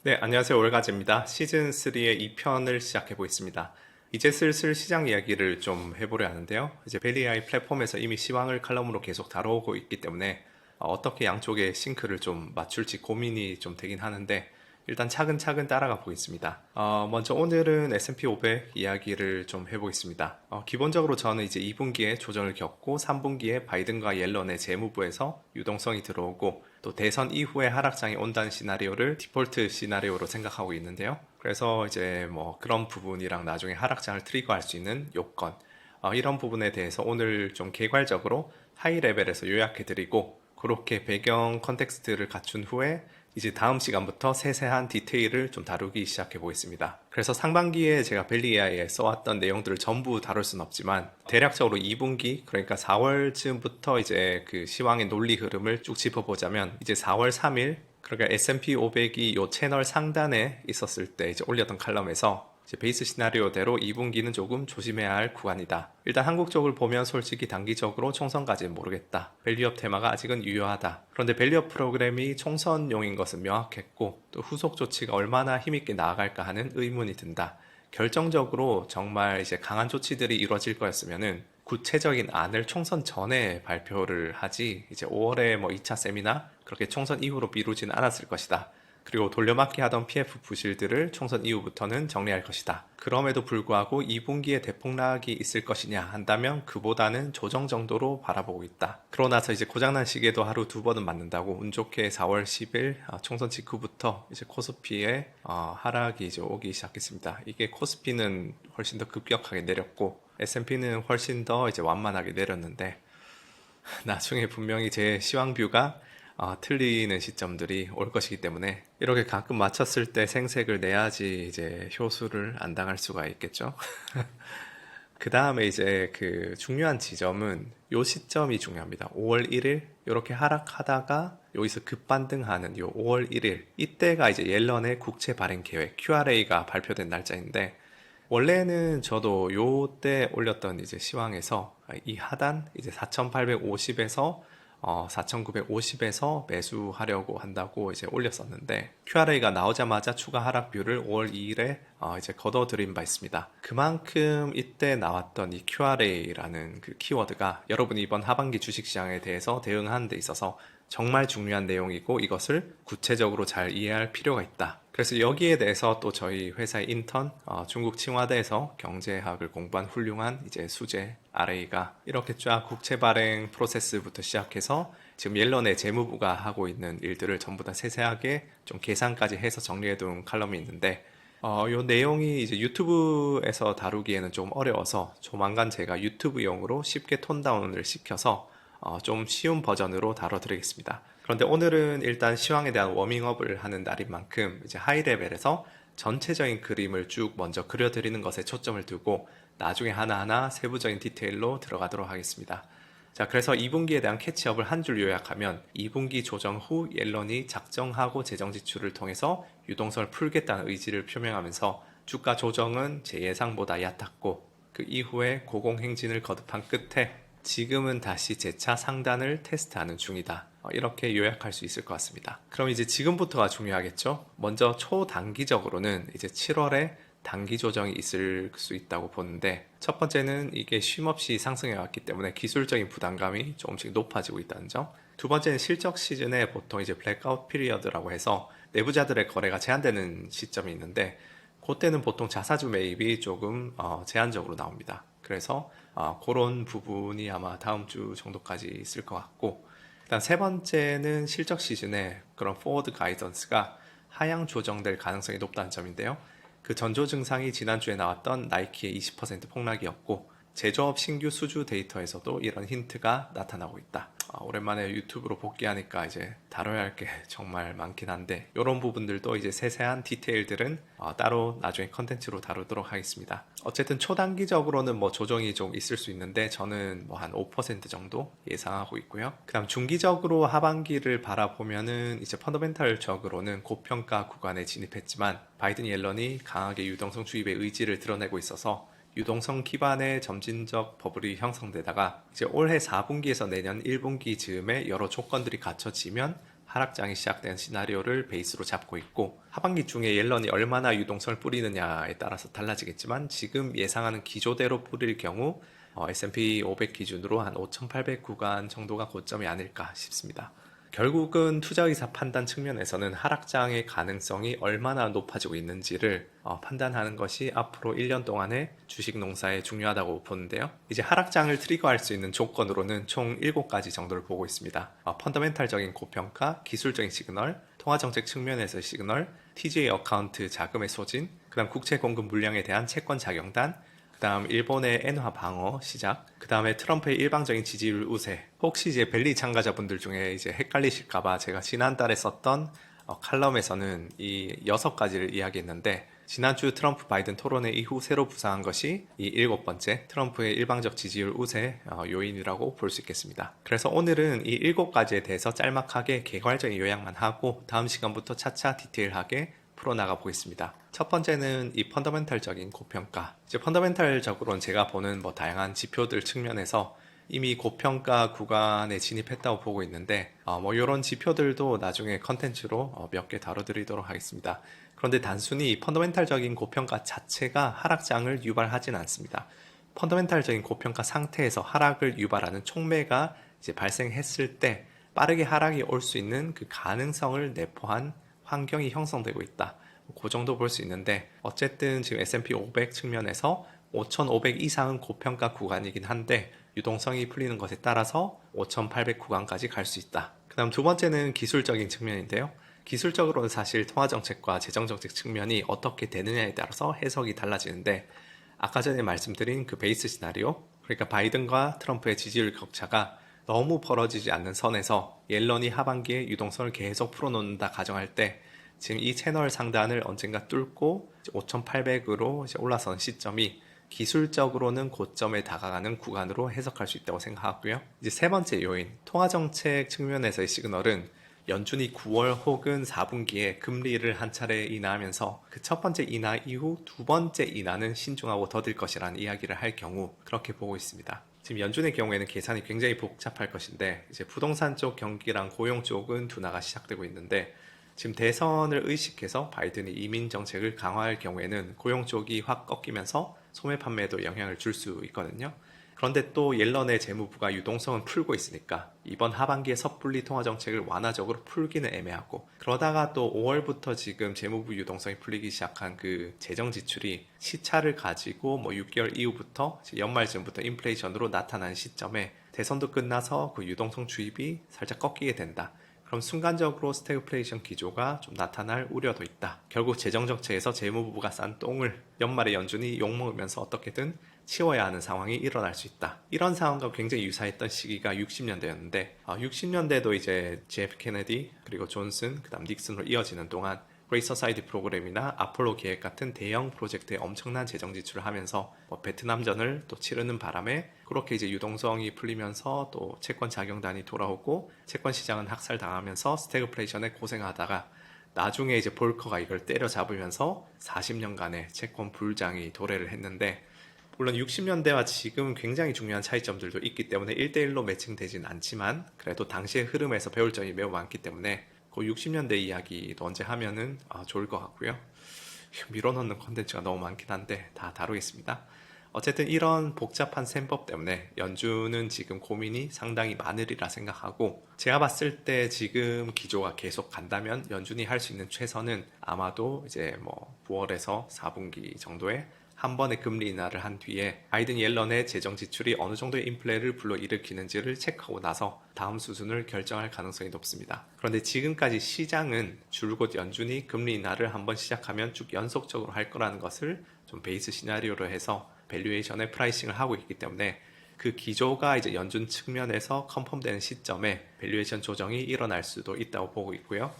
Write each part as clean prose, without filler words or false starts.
네, 안녕하세요. 올가즈입니다. 시즌3의 2편을 시작해 보겠습니다. 이제 슬슬 시장 이야기를 좀 해보려 하는데요. 이제 벨리아이 플랫폼에서 이미 시황을 칼럼으로 계속 다뤄오고 있기 때문에 어떻게 양쪽의 싱크를 좀 맞출지 고민이 좀 되긴 하는데 일단 차근차근 따라가 보겠습니다. 먼저 오늘은 S&P 500 이야기를 좀 해보겠습니다. 기본적으로 저는 이제 2분기에 조정을 겪고 3분기에 바이든과 옐런의 재무부에서 유동성이 들어오고 또 대선 이후에 하락장이 온다는 시나리오를 디폴트 시나리오로 생각하고 있는데요. 그래서 이제 뭐 그런 부분이랑 나중에 하락장을 트리거할 수 있는 요건, 이런 부분에 대해서 오늘 좀 개괄적으로 하이 레벨에서 요약해드리고 그렇게 배경 컨텍스트를 갖춘 후에 이제 다음 시간부터 세세한 디테일을 좀 다루기 시작해 보겠습니다. 그래서 상반기에 제가 벨리아에 써왔던 내용들을 전부 다룰 순 없지만 대략적으로 2분기 그러니까 4월쯤부터 이제 그 시황의 논리 흐름을 쭉 짚어보자면 이제 4월 3일 그러니까 S&P 500이 요 채널 상단에 있었을 때 이제 올렸던 칼럼에서 이제 베이스 시나리오대로 2분기는 조금 조심해야 할 구간이다. 일단 한국 쪽을 보면 솔직히 단기적으로 총선까지는 모르겠다. 밸류업 테마가 아직은 유효하다. 그런데 밸류업 프로그램이 총선용인 것은 명확했고 또 후속 조치가 얼마나 힘있게 나아갈까 하는 의문이 든다. 결정적으로 정말 이제 강한 조치들이 이루어질 거였으면은 구체적인 안을 총선 전에 발표를 하지 이제 5월에 뭐 2차 세미나 그렇게 총선 이후로 미루지는 않았을 것이다. 그리고 돌려막기 하던 PF 부실들을 총선 이후부터는 정리할 것이다. 그럼에도 불구하고 2분기에 대폭락이 있을 것이냐 한다면 그보다는 조정 정도로 바라보고 있다. 그러고 나서 이제 고장난 시계도 하루 두 번은 맞는다고 운 좋게 4월 10일 총선 직후부터 이제 코스피의 하락이 이제 오기 시작했습니다. 이게 코스피는 훨씬 더 급격하게 내렸고 S&P는 훨씬 더 이제 완만하게 내렸는데 나중에 분명히 제 시황뷰가 틀리는 시점들이 올 것이기 때문에 이렇게 가끔 맞췄을 때 생색을 내야지 이제 효수를 안 당할 수가 있겠죠. 그 다음에 이제 그 중요한 지점은 요 시점이 중요합니다. 5월 1일 이렇게 하락하다가 여기서 급반등하는 요 5월 1일 이때가 이제 옐런의 국채 발행 계획 QRA가 발표된 날짜인데 원래는 저도 요때 올렸던 이제 시황에서 이 하단 이제 4,850에서 4,950에서 매수하려고 한다고 이제 올렸었는데 QRA가 나오자마자 추가 하락뷰를 5월 2일에 이제 걷어들인 바 있습니다. 그만큼 이때 나왔던 이 QRA라는 그 키워드가 여러분이 이번 하반기 주식시장에 대해서 대응하는 데 있어서 정말 중요한 내용이고 이것을 구체적으로 잘 이해할 필요가 있다. 그래서 여기에 대해서 또 저희 회사의 인턴 중국 칭화대에서 경제학을 공부한 훌륭한 이제 수재 RA가 이렇게 쫙 국채 발행 프로세스부터 시작해서 지금 옐런의 재무부가 하고 있는 일들을 전부 다 세세하게 좀 계산까지 해서 정리해둔 칼럼이 있는데 요 내용이 이제 유튜브에서 다루기에는 좀 어려워서 조만간 제가 유튜브용으로 쉽게 톤다운을 시켜서 좀 쉬운 버전으로 다뤄드리겠습니다. 그런데 오늘은 일단 시황에 대한 워밍업을 하는 날인 만큼 이제 하이 레벨에서 전체적인 그림을 쭉 먼저 그려드리는 것에 초점을 두고 나중에 하나하나 세부적인 디테일로 들어가도록 하겠습니다. 자, 그래서 2분기에 대한 캐치업을 한 줄 요약하면 2분기 조정 후 옐런이 작정하고 재정 지출을 통해서 유동성을 풀겠다는 의지를 표명하면서 주가 조정은 제 예상보다 얕았고 그 이후에 고공행진을 거듭한 끝에 지금은 다시 재차 상단을 테스트하는 중이다. 이렇게 요약할 수 있을 것 같습니다. 그럼 이제 지금부터가 중요하겠죠? 먼저 초단기적으로는 이제 7월에 단기 조정이 있을 수 있다고 보는데 첫 번째는 이게 쉼없이 상승해 왔기 때문에 기술적인 부담감이 조금씩 높아지고 있다는 점. 두 번째는 실적 시즌에 보통 이제 블랙아웃 피리어드라고 해서 내부자들의 거래가 제한되는 시점이 있는데 그때는 보통 자사주 매입이 조금 제한적으로 나옵니다. 그래서 그런 부분이 아마 다음 주 정도까지 있을 것 같고 일단 세 번째는 실적 시즌에 그런 포워드 가이던스가 하향 조정될 가능성이 높다는 점인데요. 그 전조 증상이 지난주에 나왔던 나이키의 20% 폭락이었고 제조업 신규 수주 데이터에서도 이런 힌트가 나타나고 있다. 오랜만에 유튜브로 복귀하니까 이제 다뤄야 할 게 정말 많긴 한데 이런 부분들도 이제 세세한 디테일들은 따로 나중에 컨텐츠로 다루도록 하겠습니다. 어쨌든 초단기적으로는 뭐 조정이 좀 있을 수 있는데 저는 뭐 한 5% 정도 예상하고 있고요. 그다음 중기적으로 하반기를 바라보면은 이제 펀더멘탈적으로는 고평가 구간에 진입했지만 바이든 옐런이 강하게 유동성 주입의 의지를 드러내고 있어서 유동성 기반의 점진적 버블이 형성되다가 이제 올해 4분기에서 내년 1분기 즈음에 여러 조건들이 갖춰지면 하락장이 시작된 시나리오를 베이스로 잡고 있고, 하반기 중에 옐런이 얼마나 유동성을 뿌리느냐에 따라서 달라지겠지만 지금 예상하는 기조대로 뿌릴 경우 S&P 500 기준으로 한 5,800 구간 정도가 고점이 아닐까 싶습니다. 결국은 투자의사 판단 측면에서는 하락장의 가능성이 얼마나 높아지고 있는지를 판단하는 것이 앞으로 1년 동안의 주식 농사에 중요하다고 보는데요. 이제 하락장을 트리거할 수 있는 조건으로는 총 7가지 정도를 보고 있습니다. 펀더멘탈적인 고평가, 기술적인 시그널, 통화정책 측면에서의 시그널, TGA 어카운트 자금의 소진, 그 다음 국채 공급 물량에 대한 채권 작용단, 그 다음 일본의 엔화 방어 시작, 그 다음에 트럼프의 일방적인 지지율 우세. 혹시 이제 벨리 참가자분들 중에 이제 헷갈리실까봐 제가 지난달에 썼던 칼럼에서는 이 6가지를 이야기했는데, 지난주 트럼프 바이든 토론회 이후 새로 부상한 것이 이 7번째 트럼프의 일방적 지지율 우세 요인이라고 볼 수 있겠습니다. 그래서 오늘은 이 7가지에 대해서 짤막하게 개괄적인 요약만 하고 다음 시간부터 차차 디테일하게 풀어나가 보겠습니다. 첫 번째는 이 펀더멘탈적인 고평가. 이제 펀더멘탈적으로는 제가 보는 다양한 지표들 측면에서 이미 고평가 구간에 진입했다고 보고 있는데, 이런 지표들도 나중에 컨텐츠로 몇 개 다뤄드리도록 하겠습니다. 그런데 단순히 펀더멘탈적인 고평가 자체가 하락장을 유발하진 않습니다. 펀더멘탈적인 고평가 상태에서 하락을 유발하는 촉매가 이제 발생했을 때 빠르게 하락이 올 수 있는 그 가능성을 내포한 환경이 형성되고 있다. 그 정도 볼 수 있는데, 어쨌든 지금 S&P 500 측면에서 5,500 이상은 고평가 구간이긴 한데 유동성이 풀리는 것에 따라서 5,800 구간까지 갈 수 있다. 그 다음 두 번째는 기술적인 측면인데요. 기술적으로는 사실 통화정책과 재정정책 측면이 어떻게 되느냐에 따라서 해석이 달라지는데, 아까 전에 말씀드린 그 베이스 시나리오, 그러니까 바이든과 트럼프의 지지율 격차가 너무 벌어지지 않는 선에서 옐런이 하반기에 유동성을 계속 풀어놓는다 가정할 때, 지금 이 채널 상단을 언젠가 뚫고 5,800으로 올라선 시점이 기술적으로는 고점에 다가가는 구간으로 해석할 수 있다고 생각하고요. 이제 세 번째 요인, 통화정책 측면에서의 시그널은 연준이 9월 혹은 4분기에 금리를 한 차례 인하하면서 그 첫 번째 인하 이후 두 번째 인하는 신중하고 더딜 것이라는 이야기를 할 경우 그렇게 보고 있습니다. 지금 연준의 경우에는 계산이 굉장히 복잡할 것인데, 이제 부동산 쪽 경기랑 고용 쪽은 둔화가 시작되고 있는데, 지금 대선을 의식해서 바이든이 이민 정책을 강화할 경우에는 고용 쪽이 확 꺾이면서 소매 판매에도 영향을 줄 수 있거든요. 그런데 또 옐런의 재무부가 유동성은 풀고 있으니까 이번 하반기에 섣불리 통화정책을 완화적으로 풀기는 애매하고, 그러다가 또 5월부터 지금 재무부 유동성이 풀리기 시작한 그 재정 지출이 시차를 가지고 6개월 이후부터 연말쯤부터 인플레이션으로 나타나는 시점에 대선도 끝나서 그 유동성 주입이 살짝 꺾이게 된다. 그럼 순간적으로 스태그플레이션 기조가 좀 나타날 우려도 있다. 결국 재정정책에서 재무부가 싼 똥을 연말에 연준이 욕먹으면서 어떻게든 치워야 하는 상황이 일어날 수 있다. 이런 상황과 굉장히 유사했던 시기가 60년대였는데, 60년대도 이제 JF 케네디, 그리고 존슨, 그 다음 닉슨으로 이어지는 동안 그레이트 서사이티 프로그램이나 아폴로 계획 같은 대형 프로젝트에 엄청난 재정 지출을 하면서 베트남전을 또 치르는 바람에 그렇게 이제 유동성이 풀리면서 또 채권 작용단이 돌아오고 채권 시장은 학살당하면서 스태그플레이션에 고생하다가 나중에 이제 볼커가 이걸 때려잡으면서 40년간의 채권 불장이 도래를 했는데, 물론 60년대와 지금 굉장히 중요한 차이점들도 있기 때문에 1대1로 매칭되진 않지만 그래도 당시의 흐름에서 배울 점이 매우 많기 때문에 그 60년대 이야기도 언제 하면은 좋을 것 같고요. 밀어넣는 콘텐츠가 너무 많긴 한데 다 다루겠습니다. 어쨌든 이런 복잡한 셈법 때문에 연준은 지금 고민이 상당히 많으리라 생각하고, 제가 봤을 때 지금 기조가 계속 간다면 연준이 할 수 있는 최선은 아마도 이제 9월에서 4분기 정도에 한 번의 금리 인하를 한 뒤에 바이든 옐런의 재정 지출이 어느 정도의 인플레를 불러일으키는지를 체크하고 나서 다음 수순을 결정할 가능성이 높습니다. 그런데 지금까지 시장은 줄곧 연준이 금리 인하를 한번 시작하면 쭉 연속적으로 할 거라는 것을 좀 베이스 시나리오로 해서 밸류에이션에 프라이싱을 하고 있기 때문에 그 기조가 이제 연준 측면에서 컨펌되는 시점에 밸류에이션 조정이 일어날 수도 있다고 보고 있고요.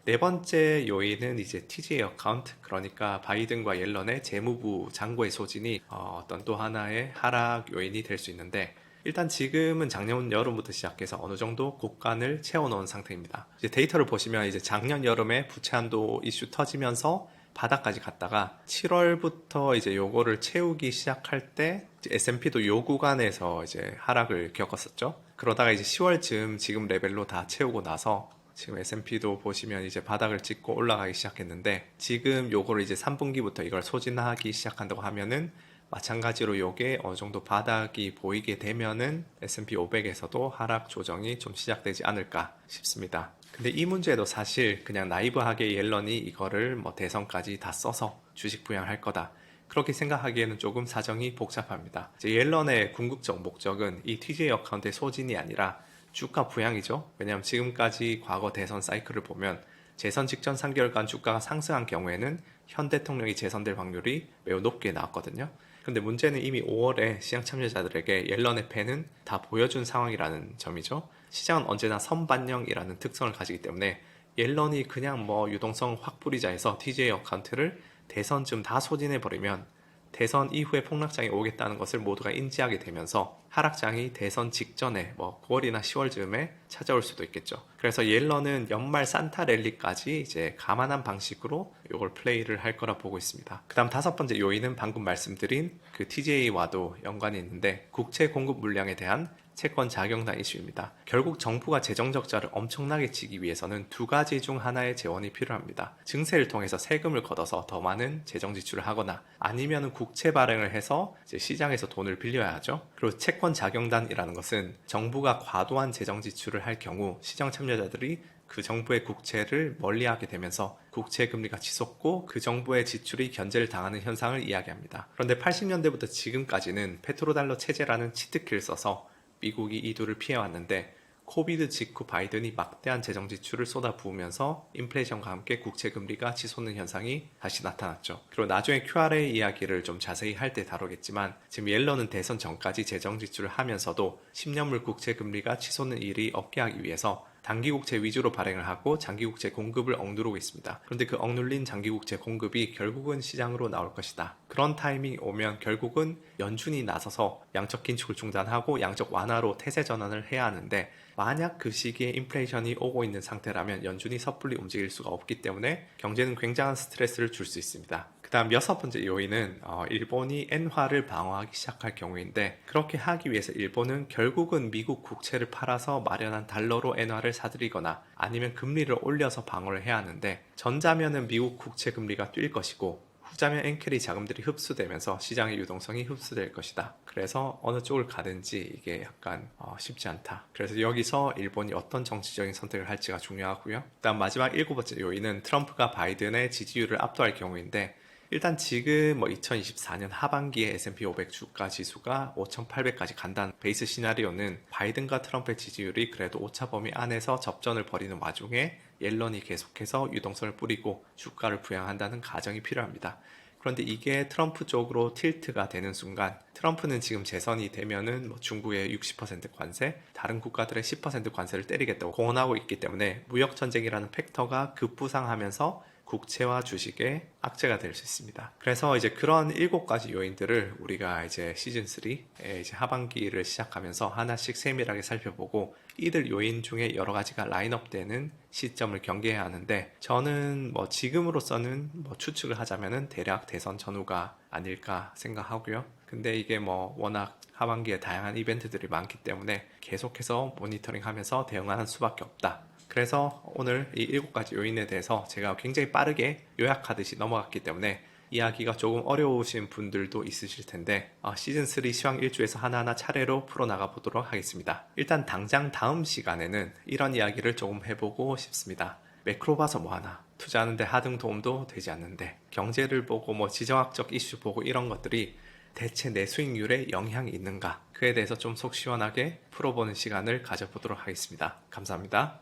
네 번째 요인은 이제 TGA 어카운트, 그러니까 바이든과 옐런의 재무부 잔고의 소진이 어떤 또 하나의 하락 요인이 될 수 있는데, 일단 지금은 작년 여름부터 시작해서 어느 정도 곡간을 채워놓은 상태입니다. 이제 데이터를 보시면 이제 작년 여름에 부채 한도 이슈 터지면서 바닥까지 갔다가 7월부터 이제 요거를 채우기 시작할 때 S&P도 요 구간에서 이제 하락을 겪었었죠. 그러다가 이제 10월쯤 지금 레벨로 다 채우고 나서 지금 S&P도 보시면 이제 바닥을 찍고 올라가기 시작했는데 지금 요거를 이제 3분기부터 이걸 소진하기 시작한다고 하면은 마찬가지로 요게 어느 정도 바닥이 보이게 되면은 S&P 500에서도 하락 조정이 좀 시작되지 않을까 싶습니다. 근데 이 문제도 사실 그냥 나이브하게 옐런이 이거를 뭐 대선까지 다 써서 주식 부양할 거다, 그렇게 생각하기에는 조금 사정이 복잡합니다. 이제 옐런의 궁극적 목적은 이 TJ 어카운트의 소진이 아니라 주가 부양이죠. 왜냐하면 지금까지 과거 대선 사이클을 보면 재선 직전 3개월간 주가가 상승한 경우에는 현 대통령이 재선될 확률이 매우 높게 나왔거든요. 근데 문제는 이미 5월에 시장 참여자들에게 옐런의 패는 다 보여준 상황이라는 점이죠. 시장은 언제나 선반영이라는 특성을 가지기 때문에 옐런이 그냥 뭐 유동성 확 뿌리자 해서 TJ 어카운트를 대선쯤 다 소진해버리면 대선 이후에 폭락장이 오겠다는 것을 모두가 인지하게 되면서 하락장이 대선 직전에 뭐 9월이나 10월 즈음에 찾아올 수도 있겠죠. 그래서 옐런은 연말 산타 랠리까지 이제 감안한 방식으로 이걸 플레이를 할 거라 보고 있습니다. 그 다음 다섯 번째 요인은 방금 말씀드린 그 TJ와도 연관이 있는데 국채 공급 물량에 대한 채권 자경단 이슈입니다. 결국 정부가 재정 적자를 엄청나게 치기 위해서는 두 가지 중 하나의 재원이 필요합니다. 증세를 통해서 세금을 걷어서 더 많은 재정 지출을 하거나 아니면 국채 발행을 해서 이제 시장에서 돈을 빌려야 하죠. 그리고 채권 자경단이라는 것은 정부가 과도한 재정 지출을 할 경우 시장 참여자들이 그 정부의 국채를 멀리하게 되면서 국채 금리가 치솟고 그 정부의 지출이 견제를 당하는 현상을 이야기합니다. 그런데 80년대부터 지금까지는 페트로달러 체제라는 치트키를 써서 미국이 이두를 피해왔는데 코비드 직후 바이든이 막대한 재정 지출을 쏟아부으면서 인플레이션과 함께 국채 금리가 치솟는 현상이 다시 나타났죠. 그리고 나중에 QRA 이야기를 좀 자세히 할 때 다루겠지만 지금 옐런은 대선 전까지 재정 지출을 하면서도 10년물 국채 금리가 치솟는 일이 없게 하기 위해서 단기국채 위주로 발행을 하고 장기국채 공급을 억누르고 있습니다. 그런데 그 억눌린 장기국채 공급이 결국은 시장으로 나올 것이다. 그런 타이밍이 오면 결국은 연준이 나서서 양적 긴축을 중단하고 양적 완화로 태세 전환을 해야 하는데 만약 그 시기에 인플레이션이 오고 있는 상태라면 연준이 섣불리 움직일 수가 없기 때문에 경제는 굉장한 스트레스를 줄 수 있습니다. 그 다음 여섯 번째 요인은 일본이 엔화를 방어하기 시작할 경우인데 그렇게 하기 위해서 일본은 결국은 미국 국채를 팔아서 마련한 달러로 엔화를 사들이거나 아니면 금리를 올려서 방어를 해야 하는데 전자면은 미국 국채 금리가 뛸 것이고 후자면 엔캐리 자금들이 흡수되면서 시장의 유동성이 흡수될 것이다. 그래서 어느 쪽을 가든지 이게 약간 쉽지 않다. 그래서 여기서 일본이 어떤 정치적인 선택을 할지가 중요하고요. 그다음 마지막 일곱 번째 요인은 트럼프가 바이든의 지지율을 압도할 경우인데 일단 지금 2024년 하반기에 S&P 500 주가 지수가 5,800까지 간다는 베이스 시나리오는 바이든과 트럼프의 지지율이 그래도 오차 범위 안에서 접전을 벌이는 와중에 옐런이 계속해서 유동성을 뿌리고 주가를 부양한다는 가정이 필요합니다. 그런데 이게 트럼프 쪽으로 틸트가 되는 순간 트럼프는 지금 재선이 되면은 중국의 60% 관세, 다른 국가들의 10% 관세를 때리겠다고 공언하고 있기 때문에 무역전쟁이라는 팩터가 급부상하면서 국채와 주식의 악재가 될 수 있습니다. 그래서 이제 그런 7가지 요인들을 우리가 이제 시즌3에 이제 하반기를 시작하면서 하나씩 세밀하게 살펴보고 이들 요인 중에 여러 가지가 라인업되는 시점을 경계해야 하는데 저는 지금으로서는 추측을 하자면은 대략 대선 전후가 아닐까 생각하고요. 근데 이게 워낙 하반기에 다양한 이벤트들이 많기 때문에 계속해서 모니터링 하면서 대응하는 수밖에 없다. 그래서 오늘 이 7가지 요인에 대해서 제가 굉장히 빠르게 요약하듯이 넘어갔기 때문에 이야기가 조금 어려우신 분들도 있으실 텐데 시즌3 시황 일주에서 하나하나 차례로 풀어나가 보도록 하겠습니다. 일단 당장 다음 시간에는 이런 이야기를 조금 해보고 싶습니다. 매크로 봐서 뭐하나, 투자하는데 하등 도움도 되지 않는데 경제를 보고 지정학적 이슈 보고 이런 것들이 대체 내 수익률에 영향이 있는가, 그에 대해서 좀 속 시원하게 풀어보는 시간을 가져보도록 하겠습니다. 감사합니다.